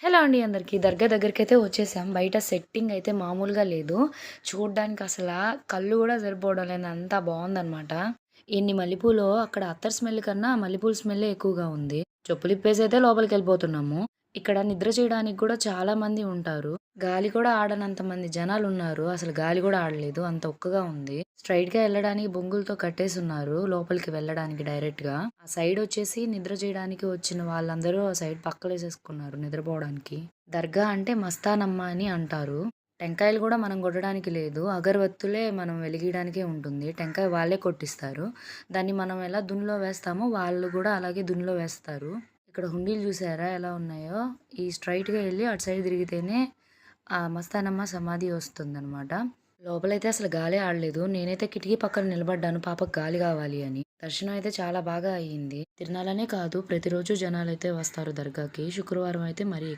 Hello అండి అందరికీ. దర్గా దగ్గరికైతే వచ్చేసాం. బయట సెట్టింగ్ అయితే మామూలుగా లేదు. చూడ్డానికి కళ్ళు గూడా సరిపోవడం లేదు. అంతా బావుందనమాట. ఇన్ని మల్లెపూలో అక్కడ అత్తర్ స్మెల్ కన్నా మల్లెపూల స్మెల్లే ఎక్కువగా ఉంది. చెప్పులిప్పేసైతే లోపలికెళ్ళిపోతున్నాము. ఇక్కడ నిద్ర చేయడానికి గూడా చాలా మంది ఉంటారు. గాలి కూడా ఆడనంత మంది జనాలున్నారు. అసలు గాలి గూడా ఆడలేదు. అంత ఉక్కగా ఉంది. స్ట్రెయిట్‌గా ఎళ్ళడానికి బొంగులతో కట్టేసున్నారు. లోపలికి వెళ్ళడానికి డైరెక్ట్‌గా. ఆ సైడొచ్చేసి నిద్ర జేయడానికి వచ్చిన వాళ్ళందరూ ఆ సైడ్ పక్కలేసేసుకున్నారు నిద్రపోవడానికి. దర్గా అంటే మస్తానమ్మ అని అంటారు. టెంకాయలు గూడా మనం గొట్టడానికి లేదు. అగరవత్తులే మనం వెలిగియడానికే ఉంటుంది. టెంకాయ వాళ్ళే కొట్టిస్తారు. దాన్ని మనం ఎలా దున్నులో వేస్తామో వాళ్ళు గూడా అలాగే దున్నులో వేస్తారు. ఇక్కడ హుండీలు జూసారా ఎలా ఉన్నాయో? ఈ స్ట్రెయిట్‌గా ఎళ్లి అటు సైడ్ తిరిగితేనే ఆ మస్తానమ్మ సమాధి వస్తుందనమాట. లోపలైతే అసలు గాలే ఆడలేదు. నేనైతే కిటికీ పక్కన నిలబడ్డాను పాపకి గాలి గావాలి అని. దర్శనం అయితే చాలా బాగా అయ్యింది. తిరునాళ్ళనే కాదు ప్రతిరోజు జనాలైతే వస్తారు దర్గాకి. శుక్రవారం అయితే మరీ